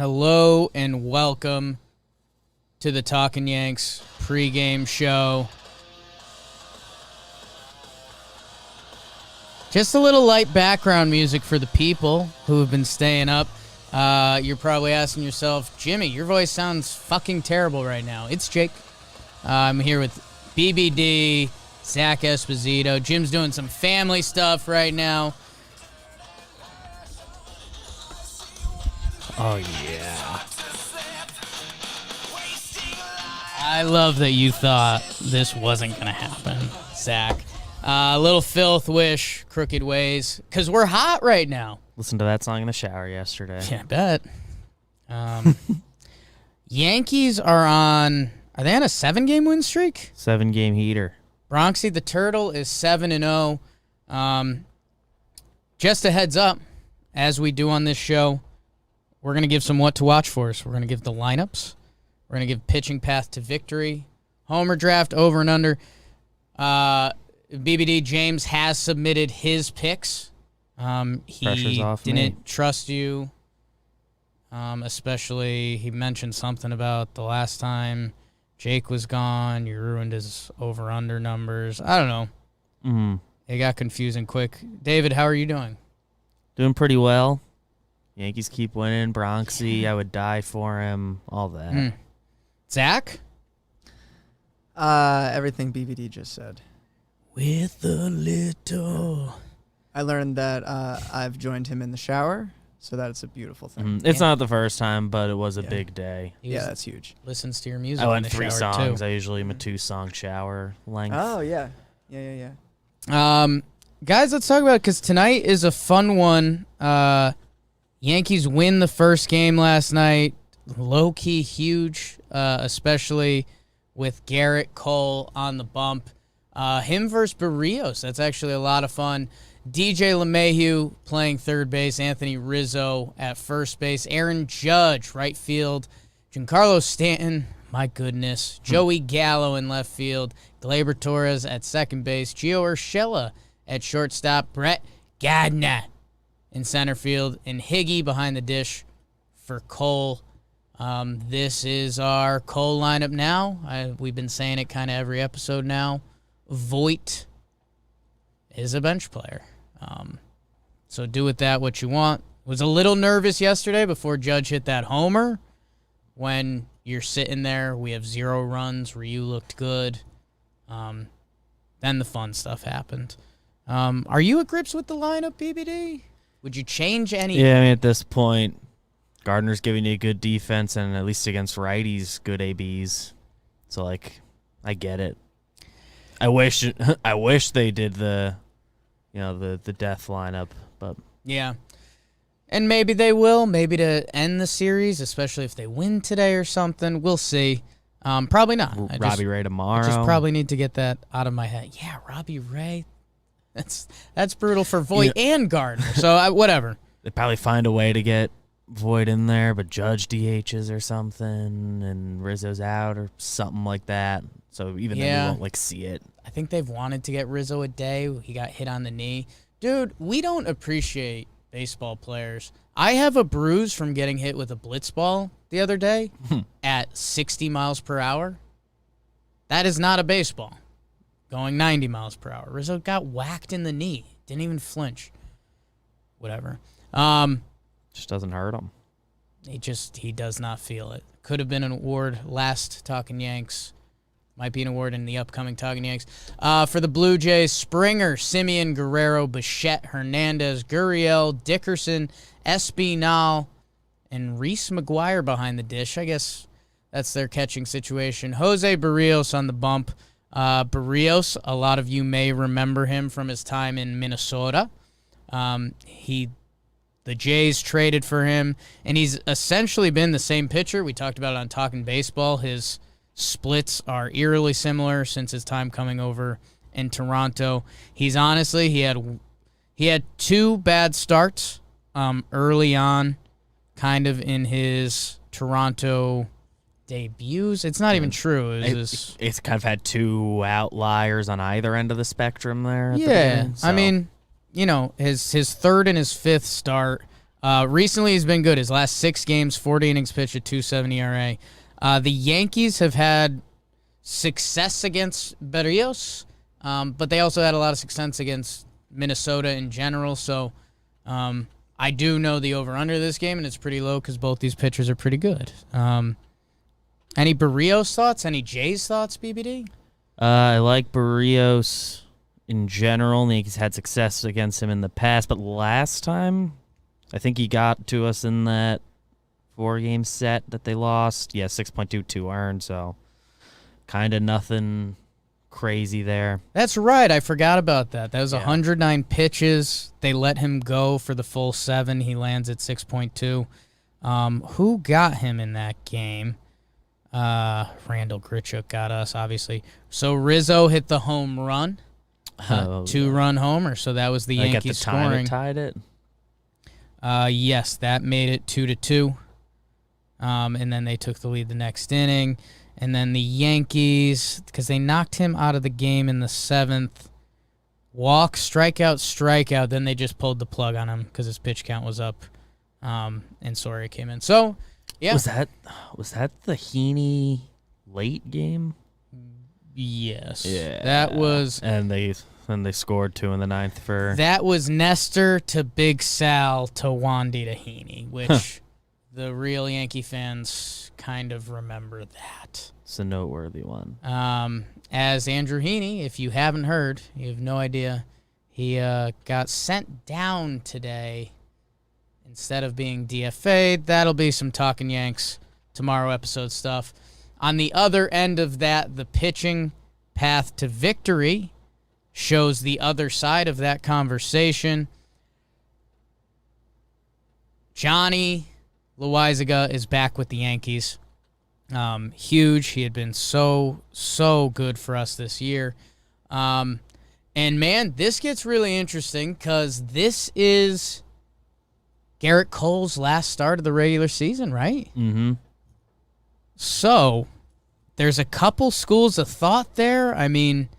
Hello and welcome to the Talkin Yanks pregame show. Just a little light background music for the people who have been staying up. You're probably asking yourself, Jimmy, your voice sounds fucking terrible right now. It's Jake. I'm here with BBD, Zach Esposito. Jim's doing some family stuff right now. Oh, yeah. I love that you thought this wasn't going to happen, Zach. A little filth wish, crooked ways, because we're hot right now. Listened to that song in the shower yesterday. Yeah, I bet. Yankees are they on a 7-game win streak? 7-game heater. Bronxy the Turtle is 7-0. Just a heads up, as we do on this show, we're going to give some what to watch for us. We're going to give the lineups. We're going to give pitching path to victory. Homer draft over and under. BBD James has submitted his picks. He didn't trust you. Especially he mentioned something about the last time Jake was gone. You ruined his over-under numbers. I don't know. Mm-hmm. It got confusing quick. David, how are you doing? Doing pretty well. Yankees keep winning. Bronxy, I would die for him. All that. Zach? Everything BBD just said. With a little. I learned that I've joined him in the shower, so that's a beautiful thing. It's not the first time, but it was a big day. Yeah, that's huge. Listens to your music. I went in the 3 shower songs. too. I usually am a 2-song shower length. Oh, yeah. Yeah. Guys, let's talk about it because tonight is a fun one. Yankees win the first game last night. Low-key huge, especially with Garrett Cole on the bump. Him versus Barrios. That's actually a lot of fun. DJ LeMahieu playing third base. Anthony Rizzo at first base. Aaron Judge, right field. Giancarlo Stanton, my goodness. Joey Gallo in left field. Gleyber Torres at second base. Gio Urshela at shortstop. Brett Gardner in center field. And Higgy behind the dish for Cole. This is our Cole lineup now. We've been saying it kind of every episode now. Voit is a bench player. So do with that what you want. Was a little nervous yesterday before Judge hit that homer. When you're sitting there, we have 0 runs. Ryu looked good. Then the fun stuff happened. Are you at grips with the lineup, BBD? Would you change anything? Yeah, I mean, at this point, Gardner's giving you good defense, and at least against righties, good ABs. So, I get it. I wish they did the death lineup, but yeah, and maybe they will. Maybe to end the series, especially if they win today or something. We'll see. Probably not. Robbie Ray tomorrow. I just probably need to get that out of my head. Yeah, Robbie Ray. That's brutal for Voit and Gardner. So whatever. They probably find a way to get Voit in there, but Judge DHs or something, and Rizzo's out or something like that. So even then you won't see it. I think they've wanted to get Rizzo a day. He got hit on the knee. Dude, we don't appreciate baseball players. I have a bruise from getting hit with a blitz ball the other day at 60 miles per hour. That is not a baseball going 90 miles per hour. Rizzo got whacked in the knee. Didn't even flinch. Whatever. Just doesn't hurt him. He does not feel it. Could have been an award last Talkin Yanks. Might be an award in the upcoming Talkin Yanks. For the Blue Jays, Springer, Simeon, Guerrero, Bichette, Hernandez, Gurriel, Dickerson, Espinal, and Reese McGuire behind the dish. I guess that's their catching situation. Jose Barrios on the bump. Barrios, a lot of you may remember him from his time in Minnesota. The Jays traded for him, and he's essentially been the same pitcher. We talked about it on Talkin' Baseball. His splits are eerily similar since his time coming over in Toronto. He had 2 bad starts early on, kind of in his Toronto debuts. It's not even true. It's kind of had 2 outliers on either end of the spectrum there. Yeah, I mean, his 3rd and his 5th start, Recently, he's been good. His last 6 games, 40 innings pitched at 2.70 ERA. The Yankees have had success against Berrios, but they also had a lot of success against Minnesota in general. So I do know the over-under this game, and it's pretty low because both these pitchers are pretty good. Any Berrios thoughts? Any Jays thoughts, BBD? I like Berrios in general. The Yankees had success against him in the past, but last time, I think he got to us in that 4-game set that they lost. Yeah, 6.22 earned, so kind of nothing crazy there. That's right. I forgot about that. That was Yeah. 109 pitches. They let him go for the full 7. He lands at 6.2. Who got him in that game? Randall Grichuk got us, obviously. So Rizzo hit the home run, 2-run homer. So that was the Like Yankees at the time scoring. it tied it. Yes, that made it 2-2. And then they took the lead the next inning. And then the Yankees, because they knocked him out of the game in the 7th, walk, strikeout. Then they just pulled the plug on him because his pitch count was up, and Soria came in. So, yeah. Was that the Heaney late game? Yes. Yeah. That was And they scored 2 in the 9th for. that was Nestor to Big Sal to Wandy to Heaney, which the real Yankee fans kind of remember that. It's a noteworthy one. As Andrew Heaney, if you haven't heard, you have no idea, he got sent down today instead of being DFA'd. That'll be some Talkin' Yanks tomorrow episode stuff. On the other end of that, the pitching path to victory shows the other side of that conversation. Johnny Loizaga is back with the Yankees. Huge. He had been so good for us this year. And, man, this gets really interesting because this is Garrett Cole's last start of the regular season, right? Mm-hmm. So there's a couple schools of thought there. I mean,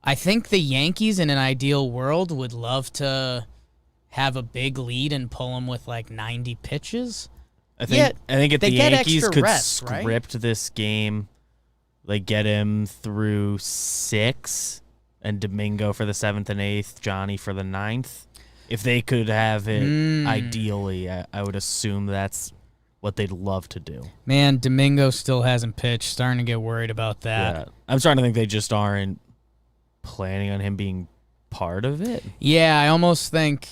I think the Yankees in an ideal world would love to have a big lead and pull them with like 90 pitches. I think if they the get Yankees extra could rest, right? script this game, like get him through 6 and Domingo for the 7th and 8th, Johnny for the 9th. If they could have it ideally, I would assume that's what they'd love to do. Man, Domingo still hasn't pitched. Starting to get worried about that. Yeah. I'm starting to think they just aren't planning on him being part of it. Yeah, I almost think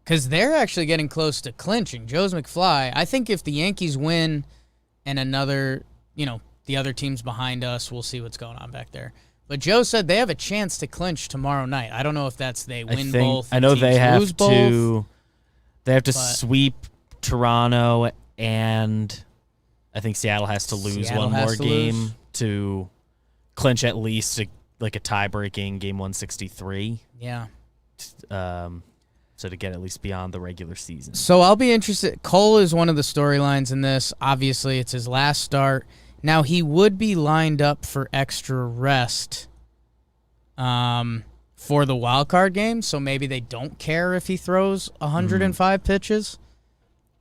because they're actually getting close to clinching. Joe's McFly. I think if the Yankees win and another, the other team's behind us, we'll see what's going on back there. But Joe said they have a chance to clinch tomorrow night. I don't know if that's they win both. I know teams they have lose both. They have to sweep Toronto, and I think Seattle has to lose one more game to clinch at least a tie-breaking game 163. Yeah. So to get at least beyond the regular season. So I'll be interested. Cole is one of the storylines in this. Obviously, it's his last start. Now, he would be lined up for extra rest for the wild card game, so maybe they don't care if he throws 105 pitches.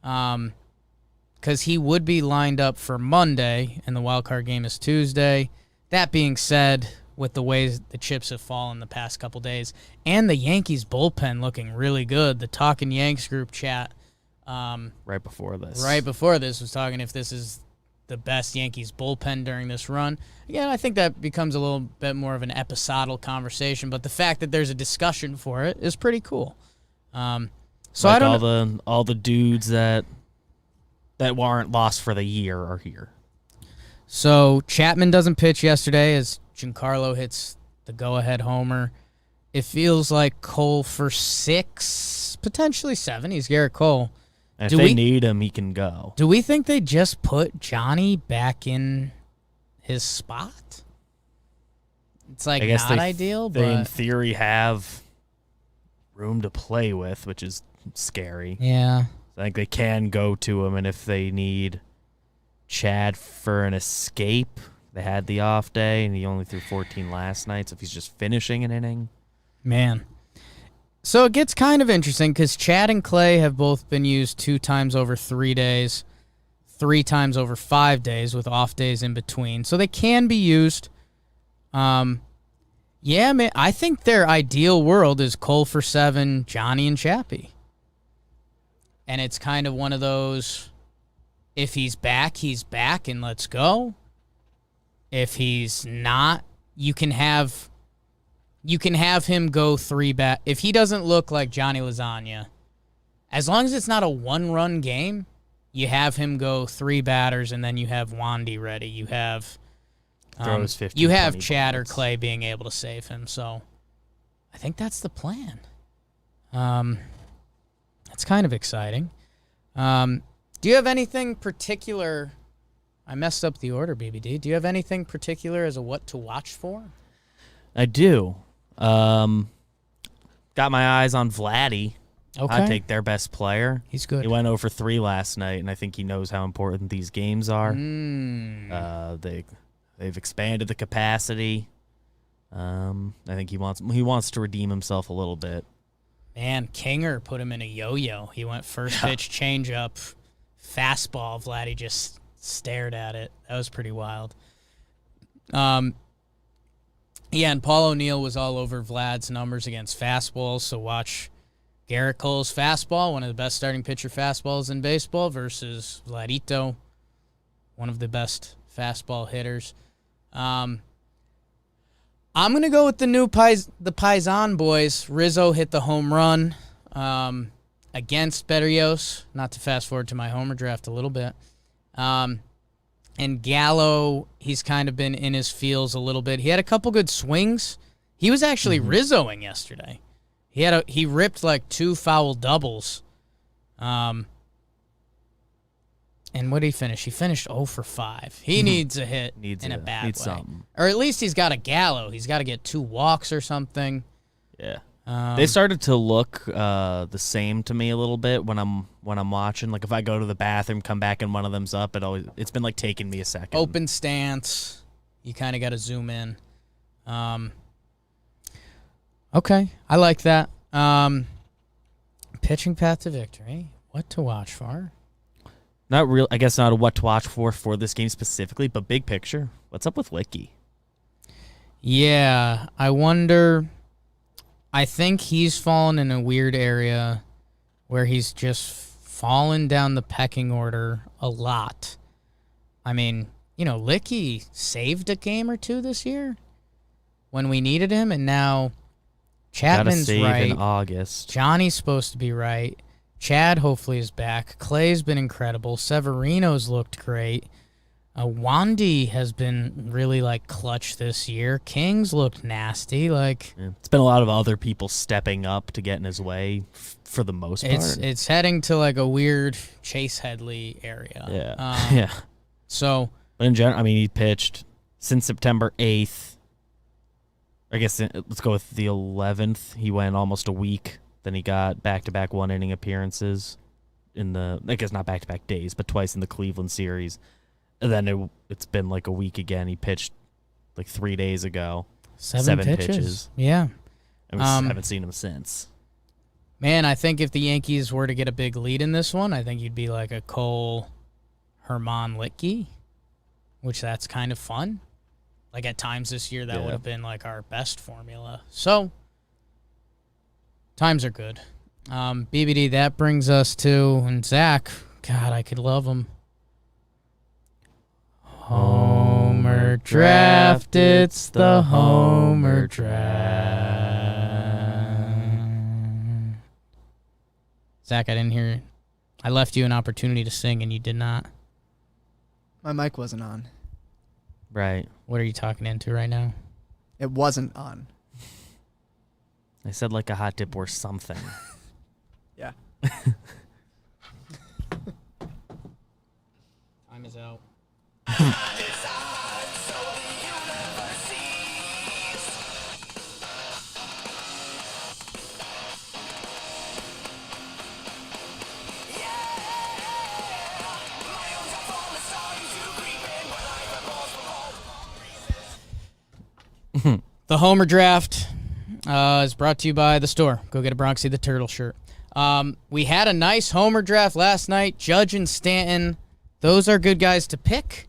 Because he would be lined up for Monday, and the wild card game is Tuesday. That being said, with the ways the chips have fallen the past couple days, and the Yankees bullpen looking really good, the Talkin' Yanks group chat right before this was talking if this is the best Yankees bullpen during this run. Again, I think that becomes a little bit more of an episodal conversation, but the fact that there's a discussion for it is pretty cool. So like I don't know. all the dudes that weren't lost for the year are here. So Chapman doesn't pitch yesterday as Giancarlo hits the go-ahead homer. It feels like Cole for 6, potentially 7. He's Garrett Cole. And if they need him, he can go. Do we think they just put Johnny back in his spot? It's like not ideal, but they in theory have room to play with, which is scary. Yeah. I think they can go to him, and if they need Chad for an escape, they had the off day, and he only threw 14 last night, so if he's just finishing an inning. Man. So it gets kind of interesting because Chad and Clay have both been used 2 times over 3 days, 3 times over 5 days with off days in between. So they can be used. Yeah, man, I think their ideal world is Cole for 7, Johnny and Chappie. And it's kind of one of those, if he's back, and let's go. If he's not, you can have him go 3 bat. If he doesn't look like Johnny Lasagna, as long as it's not a 1-run game, you have him go 3 batters, and then you have Wandy ready. You have Throws 50, you have 20 Chad or balls. Clay being able to save him. So I think that's the plan. That's kind of exciting. Do you have anything particular? I messed up the order, BBD. Do you have anything particular as a what to watch for? I do. Got my eyes on Vladdy. Okay. I'd take their best player. He's good. He went 0 for 3 last night, and I think he knows how important these games are. They've expanded the capacity. I think he wants to redeem himself a little bit. Man, Kinger put him in a yo-yo. He went first pitch, changeup, fastball. Vladdy just stared at it. That was pretty wild. Yeah, and Paul O'Neill was all over Vlad's numbers against fastballs, so watch Garrett Cole's fastball, one of the best starting pitcher fastballs in baseball, versus Vladito, one of the best fastball hitters. I'm going to go with the Paisan boys. Rizzo hit the home run against Berrios, not to fast forward to my homer draft a little bit. And Gallo, he's kind of been in his feels a little bit. He had a couple good swings. He was actually Rizzoing yesterday. He ripped like 2 foul doubles. And what did he finish? He finished 0 for 5. He needs a hit in a bad way. Something. Or at least he's got a Gallo. He's got to get 2 walks or something. Yeah. They started to look the same to me a little bit when I'm watching. Like if I go to the bathroom, come back and one of them's up, it's been like taking me a second. Open stance. You kind of got to zoom in. Okay, I like that. Pitching path to victory. What to watch for? Not real. I guess not a what to watch for this game specifically, but big picture. What's up with Licky? Yeah, I wonder. I think he's fallen in a weird area where he's just fallen down the pecking order a lot. I mean, Licky saved a game or 2 this year when we needed him, and now Chapman's save right. in August. Johnny's supposed to be right. Chad hopefully is back. Clay's been incredible. Severino's looked great. Wandy has been really clutch this year. King's looked nasty. Yeah. It's been a lot of other people stepping up to get in his way for the most part. It's heading to a weird Chase Headley area. Yeah. Yeah. So, but in general, I mean, he pitched since September 8th. I guess let's go with the 11th. He went almost a week. Then he got back-to-back 1-inning appearances I guess not back-to-back days, but twice in the Cleveland series. And then it's been a week again. He pitched 3 days ago. 7 pitches. Yeah. And we haven't seen him since. Man, I think if the Yankees were to get a big lead in this one, I think you'd be like a Cole, Herman, Licky, which that's kind of fun. At times this year, that would have been our best formula. So, times are good. BBD, that brings us to, and Zach, God, I could love him. Homer draft, it's the Homer draft. Zach, I didn't hear. I left you an opportunity to sing, and you did not. My mic wasn't on. Right. What are you talking into right now? It wasn't on. I said a hot dip or something. Yeah. Time is out. The Homer draft. is brought to you by the store. Go get a Bronxy the Turtle shirt. We had a nice homer draft last night. Judge and Stanton, those are good guys to pick.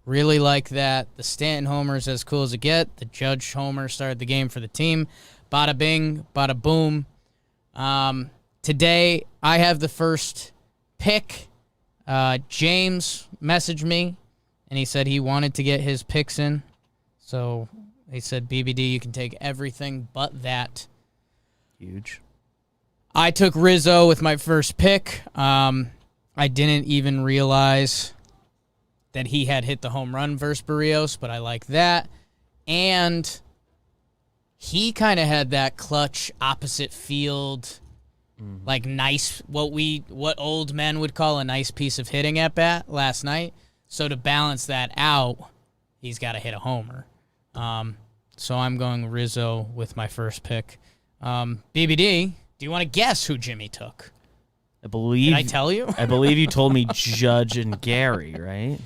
Really like that. The Stanton homer is as cool as it get. The Judge homer started the game for the team. Bada bing, bada boom. Today, I have the first pick. James messaged me, and he said he wanted to get his picks in. So he said, BBD, you can take everything but that. Huge. I took Rizzo with my first pick. I didn't even realize that he had hit the home run versus Barrios, but I like that. And he kind of had that clutch opposite field, like nice, what old men would call a nice piece of hitting at bat last night. So to balance that out, he's got to hit a homer. So I'm going Rizzo with my first pick. BBD, do you want to guess who Jimmy took? Did I tell you? I believe you told me Judge and Gary, right?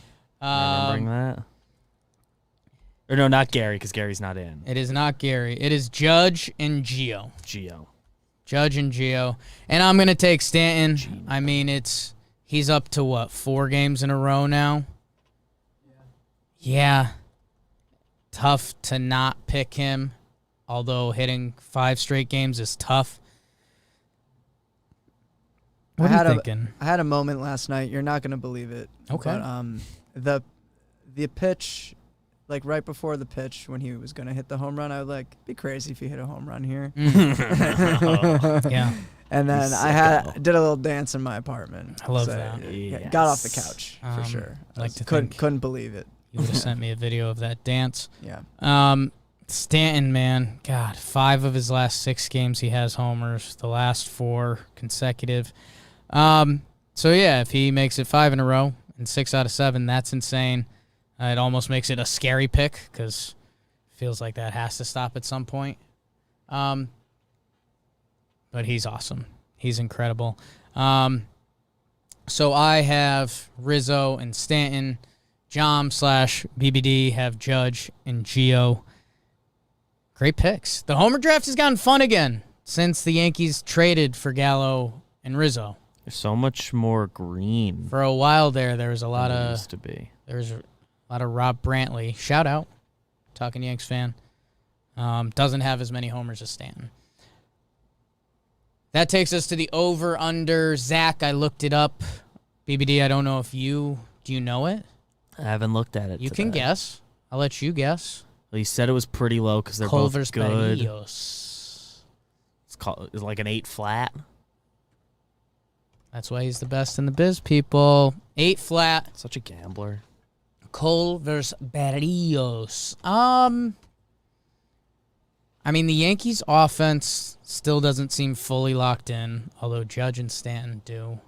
Remembering that? Or no, not Gary, because Gary's not in. It is not Gary. It is Judge and Gio. Judge and Gio. And I'm going to take Stanton. I mean, he's up to, 4 games in a row now? Yeah. Tough to not pick him, although hitting 5 straight games is tough. What are you thinking? I had a moment last night. You're not going to believe it. Okay. But the pitch, like right before the pitch when he was going to hit the home run, I was like, it'd be crazy if he hit a home run here. Yeah. And then did a little dance in my apartment. I love that. Yes. Got off the couch for sure. Couldn't believe it. You would have sent me a video of that dance. Yeah. Stanton, man, God, 5 of his last 6 games he has homers. The last 4 consecutive. So yeah, if he makes it 5 in a row and 6 out of 7, that's insane. It almost makes it a scary pick because it feels like that has to stop at some point. But he's awesome. He's incredible. So I have Rizzo and Stanton. Jom/BBD have Judge and Gio. Great picks. The homer draft has gotten fun again since the Yankees traded for Gallo and Rizzo. There's so much more green. For a while there was a lot of used to be. There was a lot of Rob Brantley. Shout out, Talkin Yanks fan. Doesn't have as many homers as Stanton. That takes us to the over/under. Zach, I looked it up. BBD, I don't know if do you know it? I haven't looked at it. You can guess. I'll let you guess. Well, you said it was pretty low because they're Culver's both good. Barrios. It's like an 8 flat. That's why he's the best in the biz, people. 8 flat. Such a gambler. Culver's Barrios. I mean, the Yankees' offense still doesn't seem fully locked in, although Judge and Stanton do.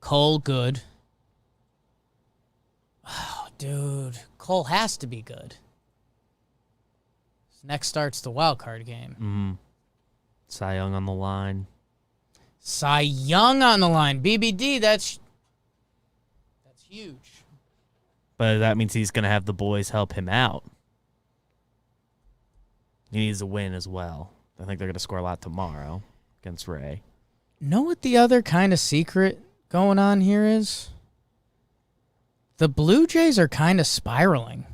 Cole, good. Oh, dude. Cole has to be good. Next starts the wild card game. Mm-hmm. Cy Young on the line. Cy Young on the line. BBD, that's huge. But that means he's going to have the boys help him out. He needs a win as well. I think they're going to score a lot tomorrow against Ray. Know what the other kind of secret going on here is? The Blue Jays are kind of spiraling.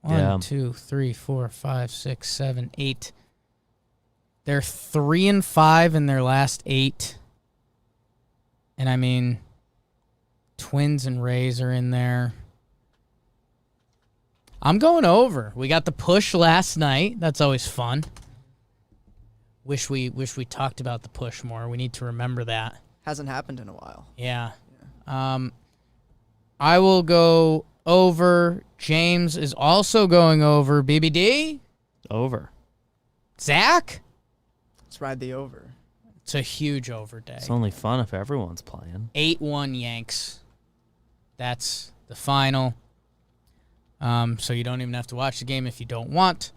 1, 2, 3, 4, 5, 6, 7, 8. They're 3-5 in their last 8. And I mean, Twins and Rays are in there. I'm going over. We got the push last night. That's always fun. Wish we talked about the push more. We need to remember that. Hasn't happened in a while. Yeah. I will go over. James is also going over. BBD? Over. Zach? Let's ride the over. It's a huge over day. It's only fun if everyone's playing. 8-1 Yanks. That's the final. So you don't even have to watch the game if you don't want.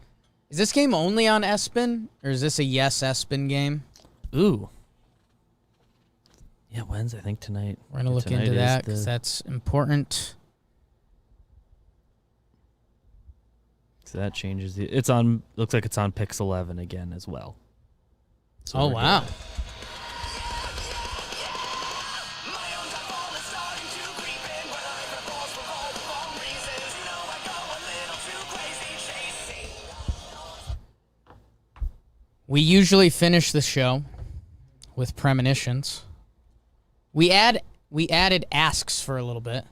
Is this game only on ESPN, or is this a yes ESPN game? Ooh. Yeah, when's I think tonight. We're going to look into that because that's important. So that changes. It's on. Looks like it's on Pix 11 again as well. So Oh, we're wow. good. We usually finish the show with premonitions. We added asks for a little bit.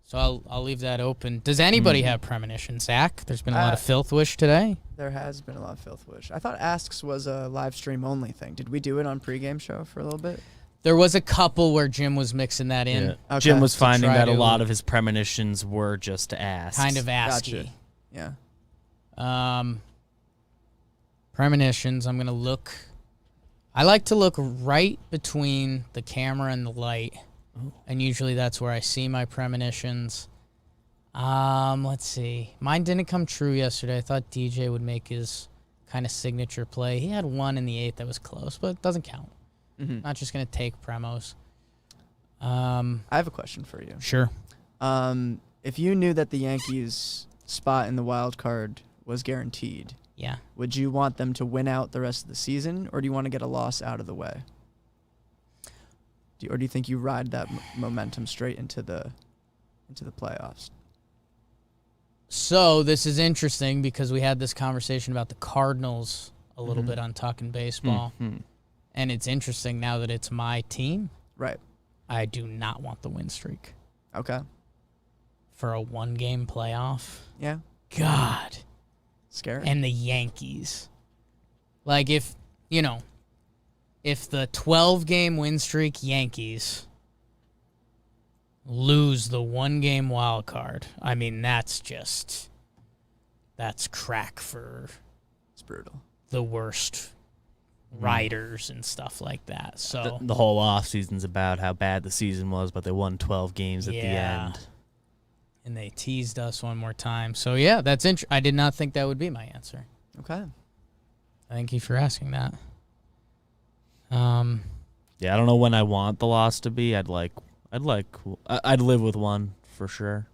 So I'll leave that open. Does anybody have premonitions, Zach? There's been a lot of filth wish today. There has been a lot of filth wish. I thought asks was a live stream only thing. Did we do it on pregame show for a little bit? There was a couple where Jim was mixing that in. Yeah. Okay. Jim was To finding try that a to- lot of his premonitions were just asks. Kind of asky. Gotcha. Yeah. Premonitions, I'm going to look. I like to look right between the camera and the light. And usually that's where I see my premonitions. Let's see. Mine didn't come true yesterday. I thought DJ would make his kind of signature play. He had one in the 8th that was close, but it doesn't count. Mm-hmm. Not just going to take premos. I have a question for you. Sure. If you knew that the Yankees' spot in the wild card was guaranteed, Yeah. would you want them to win out the rest of the season, or do you want to get a loss out of the way? Or do you think you ride that momentum straight into the playoffs? So this is interesting because we had this conversation about the Cardinals a little bit on Talkin Baseball. Mhm. And it's interesting now that it's my team. Right. I do not want the win streak Okay. for a one-game playoff. Yeah. God. Scary. And the Yankees. Like if the 12-game win streak Yankees lose the one-game wild card, I mean, that's crack for It's brutal. the worst riders and stuff like that. So The whole offseason's about how bad the season was, but they won 12 games at the end. And they teased us one more time. So, yeah, that's interesting. I did not think that would be my answer. Okay. Thank you for asking that. Yeah, I don't know when I want the loss to be. I'd live with one for sure.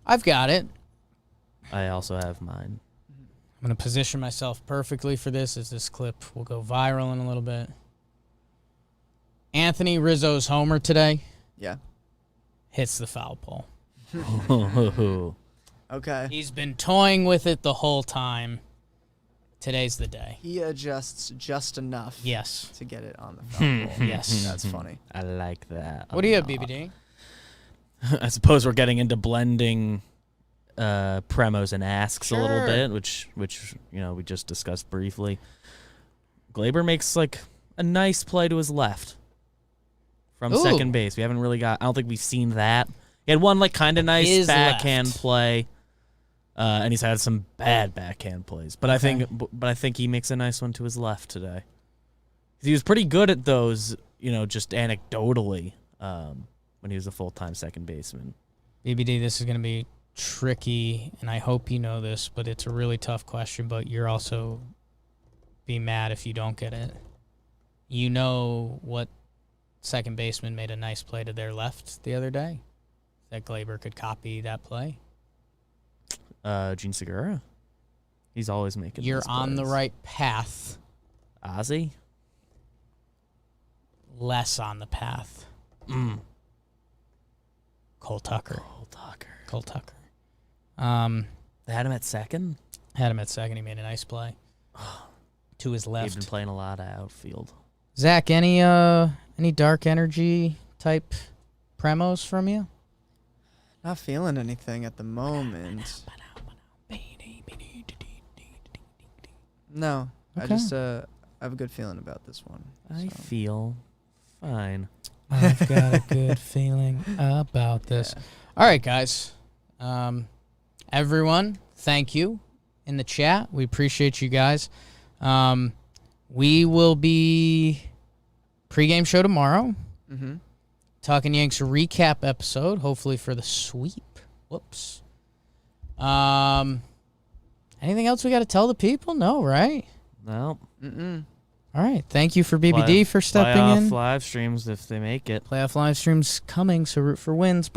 I've got it. I also have mine. I'm going to position myself perfectly for this as this clip will go viral in a little bit. Anthony Rizzo's homer today Yeah. hits the foul pole. Okay. He's been toying with it the whole time. Today's the day. He adjusts just enough Yes. to get it on the foul pole. Yes. That's funny. I like that. What do you have, BBD? I suppose we're getting into blending premos and asks a little Sure. bit, which we just discussed briefly. Glaber makes like a nice play to his left from Ooh. second base. We haven't really I don't think we've seen that. He had one like kind of nice His backhand left. play, and he's had some bad backhand plays. But I think he makes a nice one to his left today. He was pretty good at those, just anecdotally when he was a full-time second baseman. BBD, this is going to be tricky, and I hope you know this, but it's a really tough question, but you're also be mad if you don't get it. You know what second baseman made a nice play to their left the other day? That Glaber could copy that play? Gene Segura. He's always making You're nice on the plays. right path. Ozzy? Less on the path. Cole Tucker. Cole Tucker. They had him at second? Had him at second. He made a nice play. To his He's been left. playing a lot of outfield. Zach, any dark energy type premos from you? Not feeling anything at the moment. No. I Okay. just I have a good feeling about this one. I so. feel fine. I've got a good feeling about this. Yeah. All right, guys. Everyone, thank you in the chat. We appreciate you guys. We will be pregame show tomorrow. Mm-hmm. Talking Yanks recap episode, hopefully for the sweep. Whoops. Anything else we got to tell the people? No, right? No. Mm-mm. All right. Thank you for BBD for stepping playoff in. live streams if they make it. Playoff live streams coming, so root for wins.